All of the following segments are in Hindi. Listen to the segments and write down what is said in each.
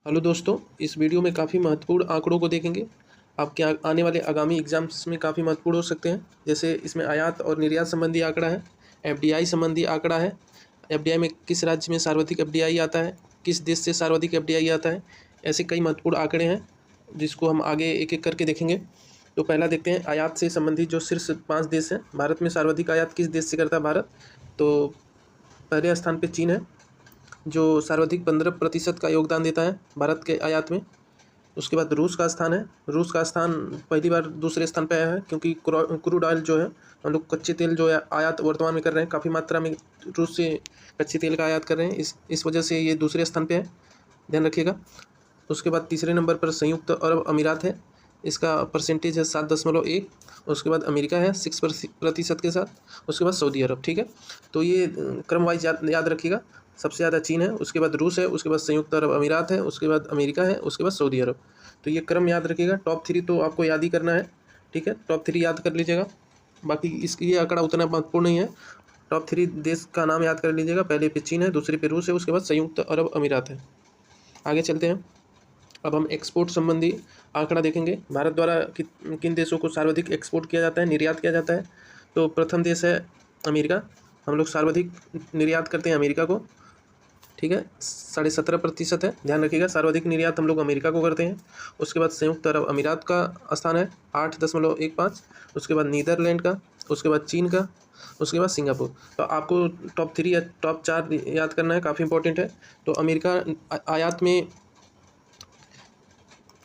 हेलो दोस्तों, इस वीडियो में काफ़ी महत्वपूर्ण आंकड़ों को देखेंगे। आपके आने वाले आगामी एग्जाम्स में काफ़ी महत्वपूर्ण हो सकते हैं। जैसे इसमें आयात और निर्यात संबंधी आंकड़ा है, एफडीआई संबंधी आंकड़ा है, एफडीआई में किस राज्य में सर्वाधिक एफडीआई आता है, किस देश से सर्वाधिक एफडीआई आता है। ऐसे कई महत्वपूर्ण आंकड़े हैं जिसको हम आगे एक एक करके देखेंगे। तो पहला देखते हैं आयात से संबंधित जो शीर्ष 5 देश हैं। भारत में सर्वाधिक आयात किस देश से करता है भारत? तो पहले स्थान पर चीन है, जो सर्वाधिक 15% का योगदान देता है भारत के आयात में। उसके बाद रूस का स्थान है। रूस का स्थान पहली बार दूसरे स्थान पे आया है क्योंकि क्रूड ऑयल जो है, हम लोग कच्चे तेल जो है आयात वर्तमान में कर रहे हैं, काफ़ी मात्रा में रूस से कच्चे तेल का आयात कर रहे हैं। इस वजह से ये दूसरे स्थान पे है, ध्यान रखिएगा। उसके बाद तीसरे नंबर पर संयुक्त अरब अमीरात है, इसका परसेंटेज है 7.1। उसके बाद अमेरिका है 6% के साथ। उसके बाद सऊदी अरब। ठीक है, तो ये क्रम वाइज याद रखिएगा। सबसे ज़्यादा चीन है, उसके बाद रूस है, उसके बाद संयुक्त अरब अमीरात है, उसके बाद अमेरिका है, उसके बाद सऊदी अरब। तो ये क्रम याद रखिएगा। टॉप 3 तो आपको याद ही करना है, ठीक है, टॉप 3 याद कर लीजिएगा। बाकी इसकी ये आंकड़ा उतना महत्वपूर्ण नहीं है। टॉप 3 देश का नाम याद कर लीजिएगा। पहले पे चीन है, दूसरे पे रूस है, उसके बाद संयुक्त अरब अमीरात है। आगे चलते हैं। अब हम एक्सपोर्ट संबंधी आंकड़ा देखेंगे। भारत द्वारा किन देशों को सर्वाधिक एक्सपोर्ट किया जाता है, निर्यात किया जाता है? तो प्रथम देश है अमेरिका। हम लोग सर्वाधिक निर्यात करते हैं अमेरिका को, ठीक है, 17.5% है, ध्यान रखिएगा। सर्वाधिक निर्यात हम लोग अमेरिका को करते हैं। उसके बाद संयुक्त अरब अमीरात का स्थान है 8.15। उसके बाद नीदरलैंड का, उसके बाद चीन का, उसके बाद सिंगापुर। तो आपको टॉप 3 या टॉप 4 याद करना है, काफ़ी इंपॉर्टेंट है। तो अमेरिका आयात में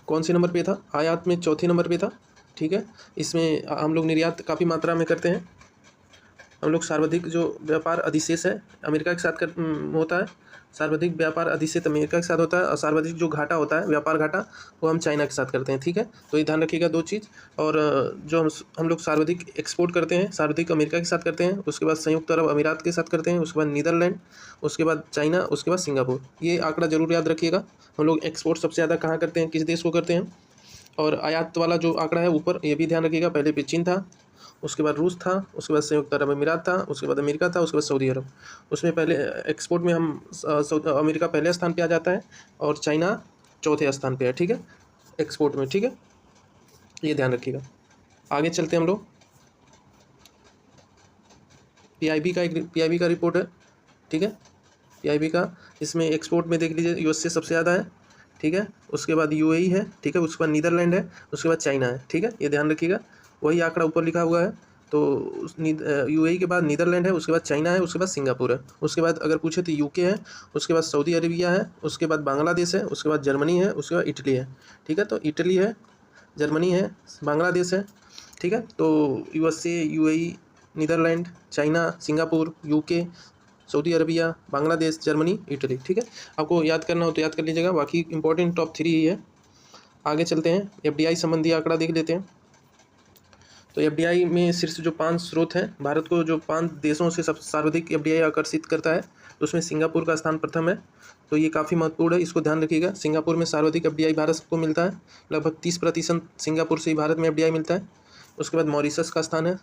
कौन से नंबर पे था? आयात में चौथे नंबर पे था, ठीक है। इसमें हम लोग निर्यात काफ़ी मात्रा में करते हैं। हम लोग सर्वाधिक जो व्यापार अधिशेष है अमेरिका के साथ होता है। सर्वाधिक व्यापार अधिशेष अमेरिका के साथ होता है, और सर्वाधिक जो घाटा होता है, व्यापार घाटा, वो हम चाइना के साथ करते हैं, ठीक है। तो ये ध्यान रखिएगा 2 चीज़। और जो हम लोग सर्वाधिक एक्सपोर्ट करते हैं, सर्वाधिक अमेरिका के साथ करते हैं, उसके बाद संयुक्त अरब अमीरात के साथ करते हैं, उसके बाद नीदरलैंड, उसके बाद चाइना, उसके बाद सिंगापुर। ये आंकड़ा जरूर याद रखिएगा। हम लोग एक्सपोर्ट सबसे ज़्यादा कहाँ करते हैं, किस देश को करते हैं? और आयात वाला जो आंकड़ा है ऊपर, ये भी ध्यान रखिएगा। पहले पे चीन था, उसके बाद रूस था, उसके बाद संयुक्त अरब अमीरात था, उसके बाद अमेरिका था, उसके बाद सऊदी अरब। उसमें पहले एक्सपोर्ट में हम अमेरिका पहले स्थान पे आ जाता है और चाइना चौथे स्थान पे है, ठीक है, एक्सपोर्ट में, ठीक है, ये ध्यान रखिएगा। आगे चलते हैं हम लोग। पीआईबी का रिपोर्ट है, ठीक है, पीआईबी का। इसमें एक्सपोर्ट में देख लीजिए यूएसए सबसे ज़्यादा है, ठीक है, उसके बाद यूएई है, ठीक है, उसके बाद नीदरलैंड है, उसके बाद चाइना है, ठीक है, ये ध्यान रखिएगा। वही आंकड़ा ऊपर लिखा हुआ है। तो यूएई के बाद नीदरलैंड है, उसके बाद चाइना है, उसके बाद सिंगापुर है, उसके बाद अगर पूछे तो यूके है, उसके बाद सऊदी अरेबिया है, उसके बाद बांग्लादेश है, उसके बाद जर्मनी है, उसके बाद इटली है, ठीक है। तो इटली है, जर्मनी है, बांग्लादेश है, ठीक है। तो USA, UAE, Netherlands, China, Singapore, UK, Saudi Arabia, Bangladesh, Germany, Italy, ठीक है। आपको याद करना हो तो याद कर लीजिएगा। बाकी इंपॉर्टेंट टॉप 3 ही है। आगे चलते हैं, एफडीआई संबंधी आंकड़ा देख लेते हैं। तो एफडीआई में शीर्ष जो 5 स्रोत हैं, भारत को जो 5 देशों से सब सर्वाधिक एफडीआई आकर्षित करता है, तो उसमें सिंगापुर का स्थान प्रथम है। तो ये काफ़ी महत्वपूर्ण है, इसको ध्यान रखिएगा। सिंगापुर में सर्वाधिक एफडीआई भारत को मिलता है, लगभग 30% सिंगापुर से ही भारत में एफडीआई मिलता है। उसके बाद मॉरिशस का स्थान है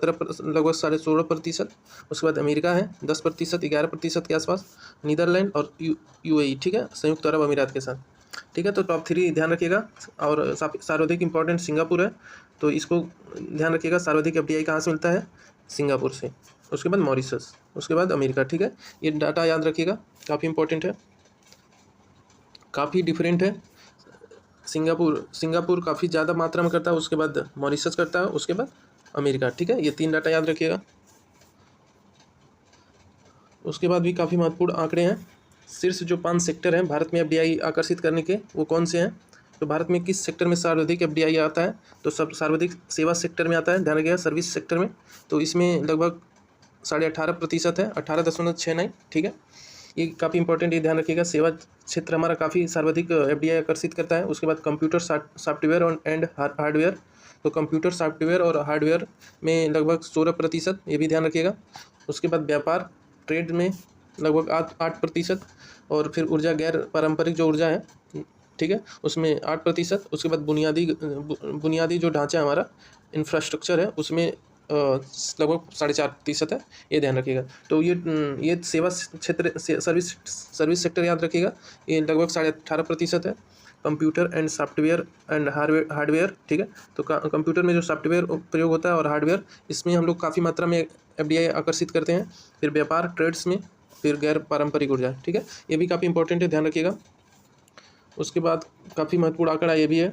लगभग 16.5%। उसके बाद अमेरिका है 10%, 11% के आसपास। नीदरलैंड और यूएई, ठीक है, संयुक्त अरब अमीरात के साथ, ठीक है। तो टॉप 3 ध्यान रखिएगा। और सर्वाधिक इंपॉर्टेंट सिंगापुर है, तो इसको ध्यान रखिएगा। सर्वाधिक एफडीआई कहाँ से मिलता है? सिंगापुर से। उसके बाद मॉरिशस, उसके बाद अमेरिका, ठीक है। ये डाटा याद रखिएगा, काफ़ी इंपॉर्टेंट है, काफ़ी डिफरेंट है। सिंगापुर काफ़ी ज़्यादा मात्रा में करता है, उसके बाद मॉरिशस करता है, उसके बाद अमेरिका, ठीक है। ये 3 डाटा याद रखिएगा। उसके बाद भी काफ़ी महत्वपूर्ण आंकड़े हैं। शीर्ष जो 5 सेक्टर हैं भारत में एफडीआई आकर्षित करने के, वो कौन से हैं? तो भारत में किस सेक्टर में सर्वाधिक एफडीआई आता है? तो सब सर्वाधिक सेवा सेक्टर में आता है, ध्यान रखिएगा, सर्विस सेक्टर में। तो इसमें लगभग 18.5% है, 18.69, ठीक है। ये काफ़ी इंपॉर्टेंट, ये ध्यान रखिएगा। सेवा क्षेत्र हमारा काफ़ी सर्वाधिक एफडीआई आकर्षित करता है। उसके बाद कंप्यूटर सॉफ्टवेयर और एंड हार्डवेयर। तो कंप्यूटर सॉफ्टवेयर और हार्डवेयर में लगभग 16%, ये भी ध्यान रखिएगा। उसके बाद व्यापार ट्रेड में लगभग 8%। और फिर ऊर्जा, गैर पारंपरिक जो ऊर्जा है, ठीक है, उसमें 8%। उसके बाद बुनियादी जो ढांचा हमारा इंफ्रास्ट्रक्चर है, उसमें लगभग 4.5% है, ये ध्यान रखिएगा। तो ये सेवा क्षेत्र सर्विस सेक्टर याद रखिएगा, ये लगभग 18.5% है। Computer and software and hardware, ठीक है। तो कंप्यूटर में जो सॉफ्टवेयर प्रयोग होता है और हार्डवेयर, इसमें हम लोग काफ़ी मात्रा में एफडीआई आकर्षित करते हैं। फिर व्यापार ट्रेड्स में, फिर गैर पारंपरिक ऊर्जा, ठीक है, ये भी काफ़ी इंपॉर्टेंट है, ध्यान रखिएगा। उसके बाद काफ़ी महत्वपूर्ण आंकड़ा ये भी है,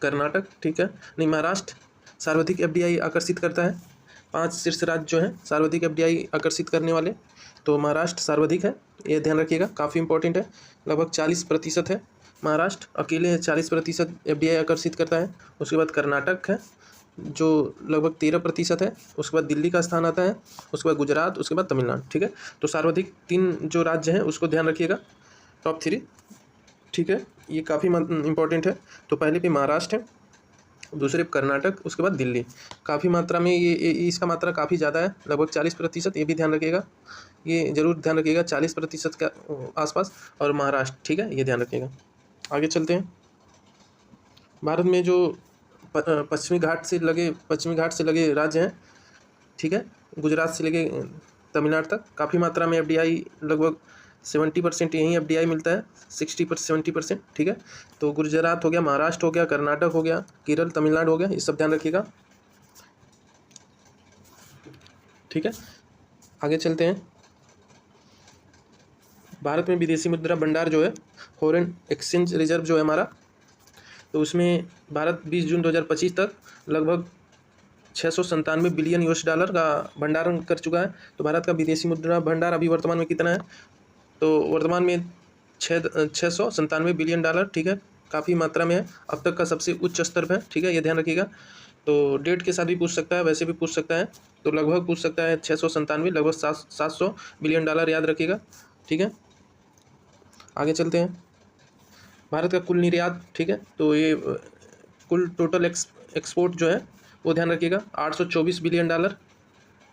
कर्नाटक, ठीक है, नहीं, महाराष्ट्र सर्वाधिक एफडीआई आकर्षित करता है। 5 शीर्ष राज्य जो हैं सर्वाधिक एफडीआई आकर्षित करने वाले, तो महाराष्ट्र सर्वाधिक है, ये ध्यान रखिएगा, काफ़ी इंपॉर्टेंट है, लगभग 40% है। महाराष्ट्र अकेले 40% एफडीआई आकर्षित करता है। उसके बाद कर्नाटक है जो लगभग 13% है। उसके बाद दिल्ली का स्थान आता है, उसके बाद गुजरात, उसके बाद तमिलनाडु, ठीक है। तो सर्वाधिक 3 जो राज्य हैं उसको ध्यान रखिएगा, टॉप 3, ठीक है, ये काफ़ी इंपॉर्टेंट है। तो पहले पे महाराष्ट्र है, दूसरे पे कर्नाटक, उसके बाद दिल्ली। काफ़ी मात्रा में ये इसका मात्रा काफ़ी ज़्यादा है, लगभग 40%, ये भी ध्यान रखिएगा, ये जरूर ध्यान रखिएगा, 40% के आसपास, और महाराष्ट्र, ठीक है, ये ध्यान रखिएगा। आगे चलते हैं। भारत में जो पश्चिमी घाट से लगे राज्य हैं, ठीक है, गुजरात से लेके तमिलनाडु तक, काफ़ी मात्रा में एफडीआई, लगभग 70% यहीं एफडीआई मिलता है, 60-70%, ठीक है। तो गुजरात हो गया, महाराष्ट्र हो गया, कर्नाटक हो गया, केरल, तमिलनाडु हो गया, ये सब ध्यान रखिएगा, ठीक है। आगे चलते हैं। भारत में विदेशी मुद्रा भंडार जो है, फॉरेन एक्सचेंज रिजर्व जो है हमारा, तो उसमें भारत 20 जून 2025 तक लगभग 697 बिलियन US डॉलर का भंडारण कर चुका है। तो भारत का विदेशी मुद्रा भंडार अभी वर्तमान में कितना है, तो वर्तमान में 697 बिलियन डॉलर, ठीक है, काफ़ी मात्रा में है, अब तक का सबसे उच्च स्तर पर है, ठीक है, ये ध्यान रखिएगा। तो डेट के साथ भी पूछ सकता है, वैसे भी पूछ सकता है, तो लगभग पूछ सकता है 697, लगभग 700 बिलियन डॉलर, याद रखिएगा, ठीक है। आगे चलते हैं। भारत का कुल निर्यात, ठीक है, तो ये कुल टोटल एक्सपोर्ट जो है वो ध्यान रखिएगा, 824 बिलियन डॉलर,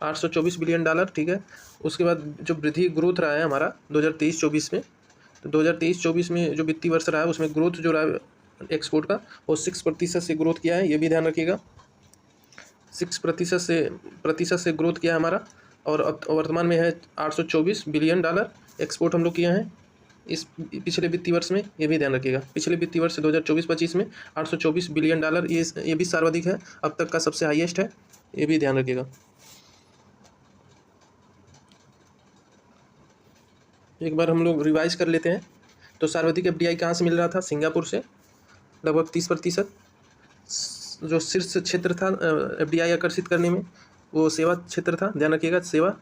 824 बिलियन डॉलर, ठीक है। उसके बाद जो वृद्धि ग्रोथ रहा है हमारा 2023-24 में, तो 2023-24 में जो वित्तीय वर्ष रहा है उसमें ग्रोथ जो रहा है एक्सपोर्ट का, वो 6% से ग्रोथ किया है, ये भी ध्यान रखिएगा, 6% से ग्रोथ किया है हमारा, और अब वर्तमान में है 824 बिलियन डॉलर एक्सपोर्ट हम लोग किए हैं इस पिछले वित्तीय वर्ष में, ये भी ध्यान रखिएगा। पिछले वित्तीय वर्ष 2024-25 में 824 बिलियन डॉलर, ये भी सर्वाधिक है, अब तक का सबसे हाईएस्ट है, ये भी ध्यान रखिएगा। एक बार हम लोग रिवाइज कर लेते हैं। तो सर्वाधिक एफडीआई कहाँ से मिल रहा था, सिंगापुर से, लगभग 30%। जो शीर्ष क्षेत्र था एफडीआई आकर्षित करने में, वो सेवा क्षेत्र था, ध्यान रखिएगा, सेवा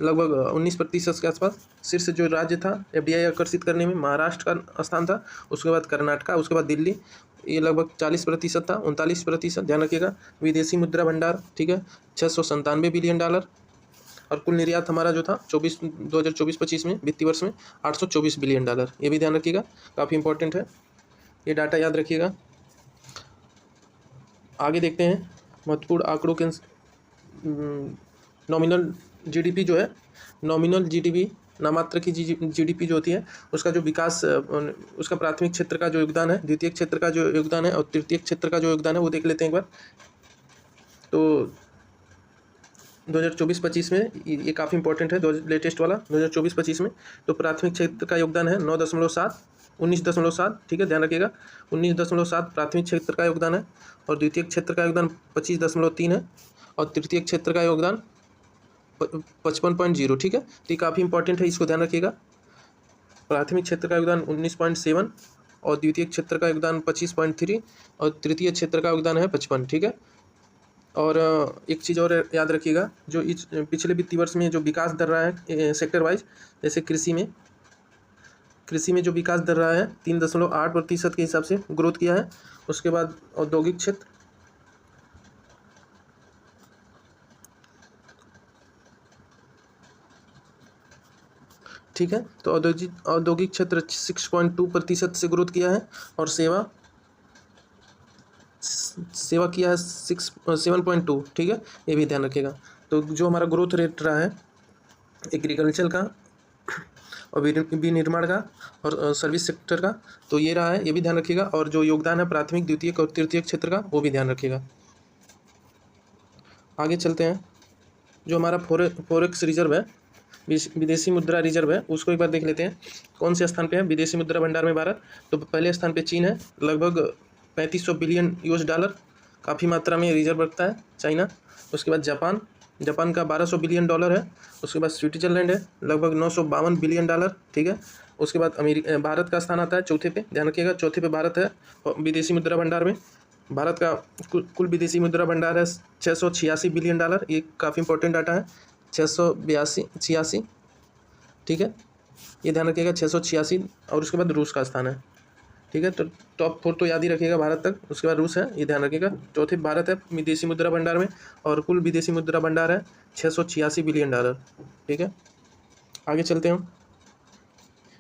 लगभग 19% के आसपास। शीर्ष जो राज्य था एफडीआई आकर्षित करने में, महाराष्ट्र का स्थान था, उसके बाद कर्नाटका, उसके बाद दिल्ली, ये लगभग 40% था, 39%, ध्यान रखिएगा। विदेशी मुद्रा भंडार, ठीक है, 697 बिलियन डॉलर, और कुल निर्यात हमारा जो था 2024-25 में वित्तीय वर्ष में 824 बिलियन डॉलर, ये भी ध्यान रखिएगा, काफ़ी इंपॉर्टेंट है, ये डाटा याद रखिएगा। आगे देखते हैं महत्वपूर्ण आंकड़ों के। नॉमिनल जीडीपी जो है, नॉमिनल जीडीपी, नामात्र की जीडीपी जो होती है, उसका जो विकास, उसका प्राथमिक क्षेत्र का जो योगदान है, द्वितीय क्षेत्र का जो योगदान है, और तृतीय क्षेत्र का जो योगदान है, वो देख लेते हैं एक बार। तो 2024-25 में ये काफ़ी इंपॉर्टेंट है, लेटेस्ट वाला 2024-25 में, तो प्राथमिक क्षेत्र का योगदान है 19.7, ठीक है, ध्यान रखिएगा, 19.7 प्राथमिक क्षेत्र का योगदान है, और द्वितीय क्षेत्र का योगदान 25.3 है, और तृतीय क्षेत्र का योगदान 55.0, ठीक है। तो ये काफ़ी इंपॉर्टेंट है, इसको ध्यान रखिएगा। प्राथमिक क्षेत्र का योगदान 19.7, और द्वितीय क्षेत्र का योगदान 25.3, और तृतीय क्षेत्र का योगदान है 55, ठीक है। और एक चीज़ और याद रखिएगा, जो इस पिछले वित्तीय वर्ष में जो विकास दर रहा है सेक्टर वाइज, जैसे कृषि में जो विकास दर रहा है 3.8% के हिसाब से ग्रोथ किया है। उसके बाद औद्योगिक क्षेत्र, ठीक है, तो औद्योगिक क्षेत्र 6.2% से ग्रोथ किया है, और सेवा किया है 7.2, ठीक है, ये भी ध्यान रखिएगा। तो जो हमारा ग्रोथ रेट रहा है एग्रीकल्चर का, और विनिर्माण का, और सर्विस सेक्टर का, तो ये रहा है, ये भी ध्यान रखिएगा। और जो योगदान है प्राथमिक, द्वितीयक और तृतीयक क्षेत्र का, वो भी ध्यान रखिएगा। आगे चलते हैं। जो हमारा फॉरेक्स रिजर्व है, विदेशी मुद्रा रिजर्व है, उसको एक बार देख लेते हैं कौन से स्थान पे है विदेशी मुद्रा भंडार में भारत। तो पहले स्थान पे चीन है, लगभग 3500 बिलियन $, काफ़ी मात्रा में रिजर्व रखता है चाइना। उसके बाद जापान का $1200 बिलियन है। उसके बाद स्विट्जरलैंड है, लगभग $952 बिलियन, ठीक है। उसके बाद भारत का स्थान आता है चौथे पे, ध्यान रखिएगा, चौथे पे भारत है विदेशी मुद्रा भंडार में। भारत का कुल विदेशी मुद्रा भंडार है $686 बिलियन, ये काफ़ी इंपॉर्टेंट डाटा है, 686, ठीक है, ये ध्यान रखिएगा 686। और उसके बाद रूस का स्थान है, ठीक है। तो टॉप 4 तो याद ही रखिएगा भारत तक, उसके बाद रूस है, ये ध्यान रखिएगा। चौथे भारत है विदेशी मुद्रा भंडार में, और कुल विदेशी मुद्रा भंडार है $686 बिलियन, ठीक है। आगे चलते हैं हम,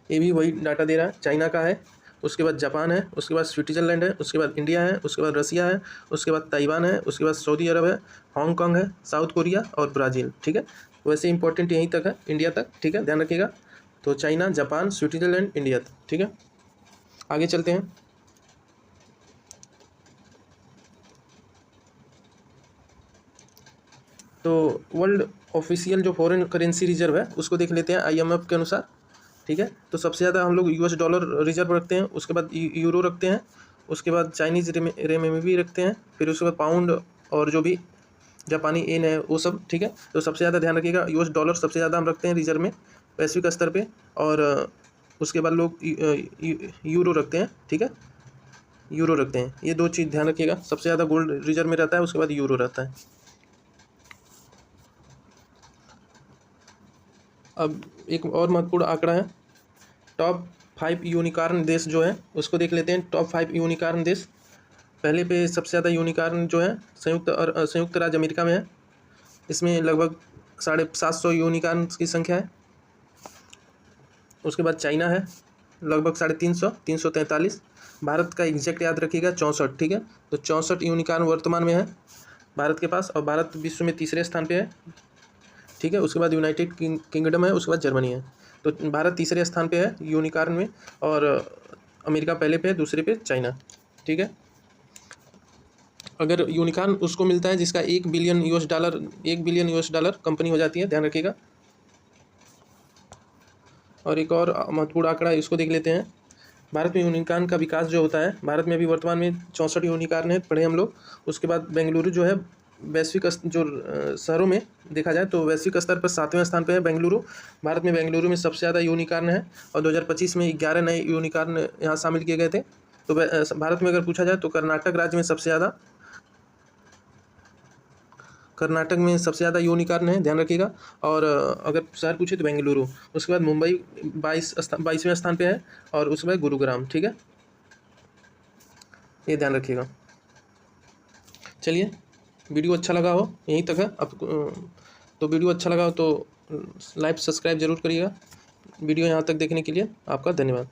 ये भी वही डाटा दे रहा है, चाइना का है, उसके बाद जापान है, उसके बाद स्विट्जरलैंड है, उसके बाद इंडिया है, उसके बाद रसिया है, उसके बाद ताइवान है, उसके बाद सऊदी अरब है, हांगकांग है, साउथ कोरिया और ब्राज़ील, ठीक है। वैसे इंपॉर्टेंट यहीं तक है, इंडिया तक, ठीक है, ध्यान रखिएगा। तो चाइना, जापान, स्विट्जरलैंड, इंडिया, ठीक है। आगे चलते हैं। तो वर्ल्ड ऑफिशियल जो फॉरेन करेंसी रिजर्व है उसको देख लेते हैं IMF के अनुसार, ठीक है। तो सबसे ज़्यादा हम लोग $, रिजर्व रखते हैं, उसके बाद यूरो रखते हैं, उसके बाद चाइनीज़ रेमबी रखते हैं, फिर उसके बाद पाउंड और जो भी जापानी येन है वो सब, ठीक है। तो सबसे ज़्यादा ध्यान रखिएगा $, सबसे ज़्यादा हम रखते हैं रिजर्व में वैश्विक स्तर पे, और उसके बाद लोग यूरो रखते हैं, ठीक है, यूरो रखते हैं। ये दो चीज़ ध्यान रखिएगा, सबसे ज़्यादा गोल्ड रिजर्व में रहता है, उसके बाद यूरो रहता है। अब एक और महत्वपूर्ण आंकड़ा है, टॉप 5 यूनिकॉर्न देश जो है उसको देख लेते हैं। टॉप 5 यूनिकॉर्न देश, पहले पे सबसे ज़्यादा यूनिकॉर्न जो है संयुक्त राज्य अमेरिका में है, इसमें लगभग 750 यूनिकॉर्न की संख्या है। उसके बाद चाइना है, लगभग 343। भारत का एग्जैक्ट याद रखिएगा 64, ठीक है। तो 64 यूनिकॉर्न वर्तमान में है भारत के पास, और भारत विश्व में तीसरे स्थान पे है, ठीक है। उसके बाद यूनाइटेड किंगडम है, उसके बाद जर्मनी है। तो भारत तीसरे स्थान पे है यूनिकॉर्न में, और अमेरिका पहले पे है, दूसरे पे चाइना, ठीक है। अगर यूनिकॉर्न उसको मिलता है जिसका $1 बिलियन कंपनी हो जाती है, ध्यान रखिएगा। और एक और महत्वपूर्ण आंकड़ा है, इसको देख लेते हैं। भारत में यूनिकॉर्न का विकास जो होता है, भारत में अभी वर्तमान में 64 यूनिकॉर्न है, पढ़े हम लोग। उसके बाद बेंगलुरु जो है वैश्विक जो शहरों में देखा जाए तो वैश्विक स्तर पर 7वें स्थान पे है बेंगलुरु। भारत में बेंगलुरु में सबसे ज़्यादा यूनिकॉर्न है, और 2025 में 11 नए यूनिकॉर्न यहाँ शामिल किए गए थे। तो भारत में अगर पूछा जाए तो कर्नाटक राज्य में सबसे ज़्यादा यूनिकॉर्न है, ध्यान रखिएगा। और अगर शहर पूछे तो बेंगलुरु, उसके बाद मुंबई 22वें स्थान पे है, और उसके बाद गुरुग्राम, ठीक है, ये ध्यान रखिएगा। चलिए, वीडियो अच्छा लगा हो, यहीं तक है अब। तो वीडियो अच्छा लगा हो तो लाइक सब्सक्राइब जरूर करिएगा। वीडियो यहाँ तक देखने के लिए आपका धन्यवाद।